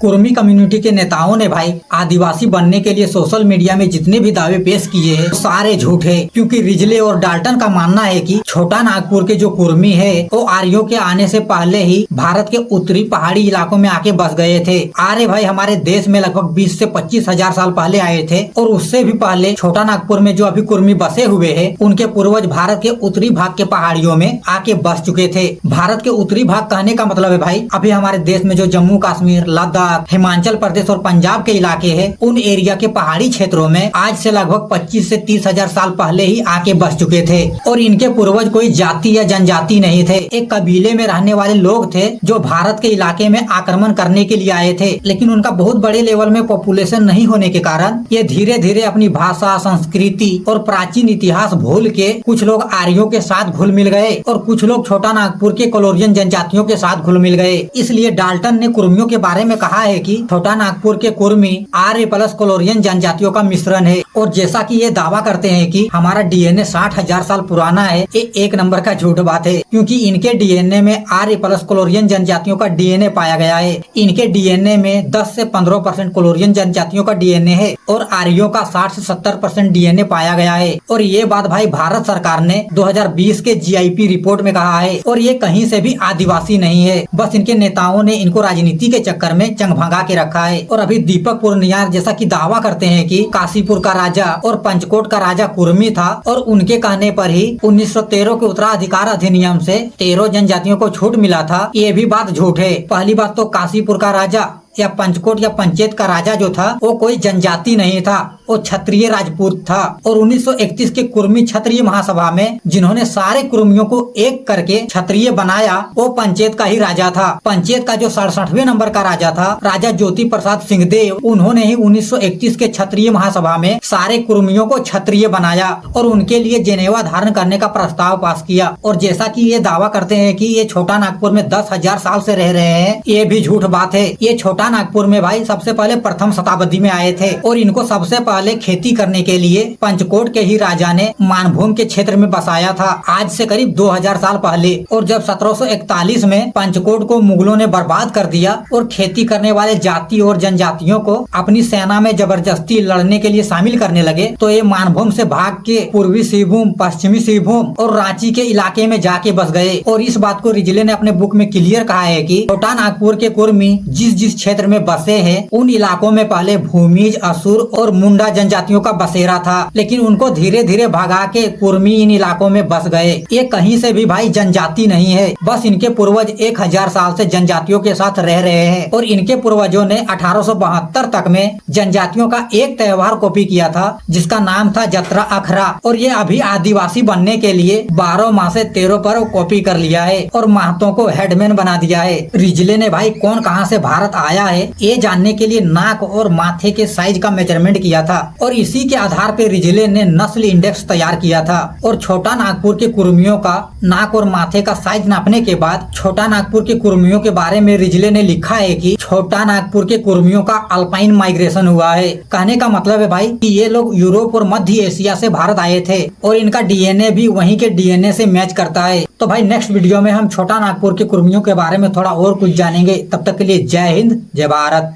Kurmi community के नेताओं ने भाई आदिवासी बनने के लिए सोशल मीडिया में जितने भी दावे पेश किए हैं सारे झूठे, क्योंकि रिजले और डाल्टन का मानना है कि छोटा नागपुर के जो कुर्मी है वो आर्यों के आने से पहले ही भारत के उत्तरी पहाड़ी इलाकों में आके बस गए थे। आर्य भाई हमारे देश में लगभग 20 से 25 हजार साल पहले आए थे और उससे भी पहले छोटा नागपुर में जो अभी कुर्मी बसे हुए हैं उनके पूर्वज भारत के उत्तरी भाग के पहाड़ियों में आके बस चुके थे। भारत के उत्तरी भाग कहने का मतलब है भाई अभी हमारे देश में जो जम्मू कश्मीर, लद्दाख, हिमाचल प्रदेश और पंजाब के इलाके हैं उन एरिया के पहाड़ी क्षेत्रों में आज से लगभग 25 से 30 हजार साल पहले ही आके बस चुके थे। और इनके पूर्वज कोई जाति या जनजाति नहीं थे, एक कबीले में रहने वाले लोग थे जो भारत के इलाके में आक्रमण करने के लिए आए थे। लेकिन उनका बहुत बड़े लेवल में पॉपुलेशन नहीं होने के कारण ये धीरे धीरे अपनी भाषा, संस्कृति और प्राचीन इतिहास भूल के कुछ लोग आर्यों के साथ घुल मिल गए और कुछ लोग छोटा नागपुर के कोलोरियन जनजातियों के साथ घुल मिल गए। इसलिए डाल्टन ने कुर्मियों के बारे में कहा है कि छोटा नागपुर के कुर्मी आर्य प्लस कोलोरियन जनजातियों का मिश्रण है। और जैसा कि ये दावा करते हैं कि हमारा डीएनए 60,000 साल पुराना है, ये एक नंबर का झूठ बात है, क्योंकि इनके डीएनए में आर्य प्लस कोलोरियन जनजातियों का डीएनए पाया गया है। इनके डीएनए में 10 से 15% कोलोरियन जनजातियों का डीएनए है और आर्यों का 60 से 70% डीएनए पाया गया है। और ये बात भाई भारत सरकार ने 2020 के जीआईपी रिपोर्ट में कहा है। और ये कहीं से भी आदिवासी नहीं है, बस इनके नेताओं ने इनको राजनीति के चक्कर में चंग भंगा के रखा है। और अभी दीपक पुरनियार जैसा कि दावा करते हैं कि काशीपुर का राजा और पंचकोट का राजा कुर्मी था और उनके कहने पर ही 1913 के उत्तराधिकार अधिनियम से 13 जनजातियों को छूट मिला था, ये भी बात झूठ है। पहली बात तो काशीपुर का राजा या पंचकोट या पंचेत का राजा जो था वो कोई जनजाति नहीं था, वो क्षत्रिय राजपूत था। और 1931 के कुर्मी क्षत्रिय महासभा में जिन्होंने सारे कुर्मियों को एक करके क्षत्रिय बनाया वो पंचेत का ही राजा था। पंचेत का जो 67वें नंबर का राजा था, राजा ज्योति प्रसाद सिंहदेव, उन्होंने ही 1931 के क्षत्रिय महासभा में सारे कुर्मियों को क्षत्रिय बनाया और उनके लिए जेनेवा धारण करने का प्रस्ताव पास किया। और जैसा कि ये दावा करते हैं कि ये छोटा नागपुर में 10,000 साल से रह रहे हैं, ये भी झूठ बात है। ये छोटा नागपुर में भाई सबसे पहले प्रथम शताब्दी में आए थे और इनको सबसे पहले खेती करने के लिए पंचकोट के ही राजा ने मानभूम के क्षेत्र में बसाया था, आज से करीब 2000 साल पहले। और जब 1741 में पंचकोट को मुगलों ने बर्बाद कर दिया और खेती करने वाले जाति और जनजातियों को अपनी सेना में जबरदस्ती लड़ने के लिए शामिल करने लगे, तो ये मानभूम से भाग के पूर्वी सिंहभूम, पश्चिमी सिंहभूम और रांची के इलाके में जाके बस गए। और इस बात को रिजले ने अपने बुक में क्लियर कहा है कि छोटा नागपुर के कुर्मी जिस क्षेत्र में बसे हैं उन इलाकों में पहले भूमिज, असुर और मुंडा जनजातियों का बसेरा था, लेकिन उनको धीरे धीरे भगा के कुर्मी इन इलाकों में बस गए। ये कहीं से भी भाई जनजाति नहीं है, बस इनके पूर्वज 1000 साल से जनजातियों के साथ रह रहे हैं। और इनके पूर्वजों ने 1872 तक में जनजातियों का एक त्योहार कॉपी किया था जिसका नाम था जत्रा अखरा। और ये अभी आदिवासी बनने के लिए 12 माह से 13 पर्व कॉपी कर लिया है और महतों को हेडमैन बना दिया है। रिजले ने भाई कौन कहां से भारत आया है ये जानने के लिए नाक और माथे के साइज का मेजरमेंट किया था और इसी के आधार पर रिजले ने नस्ल इंडेक्स तैयार किया था। और छोटा नागपुर के कुर्मियों का नाक और माथे का साइज नापने के बाद छोटा नागपुर के कुर्मियों के बारे में रिजले ने लिखा है कि छोटा नागपुर के कुर्मियों का अल्पाइन माइग्रेशन हुआ है। कहने का मतलब है भाई कि ये लोग यूरोप और मध्य एशिया से भारत आए थे और इनका डीएनए भी वहीं के डीएनए से मैच करता है। तो भाई नेक्स्ट वीडियो में हम छोटा नागपुर के कुर्मियों के बारे में थोड़ा और कुछ जानेंगे। तब तक के लिए जय हिंद, जय भारत।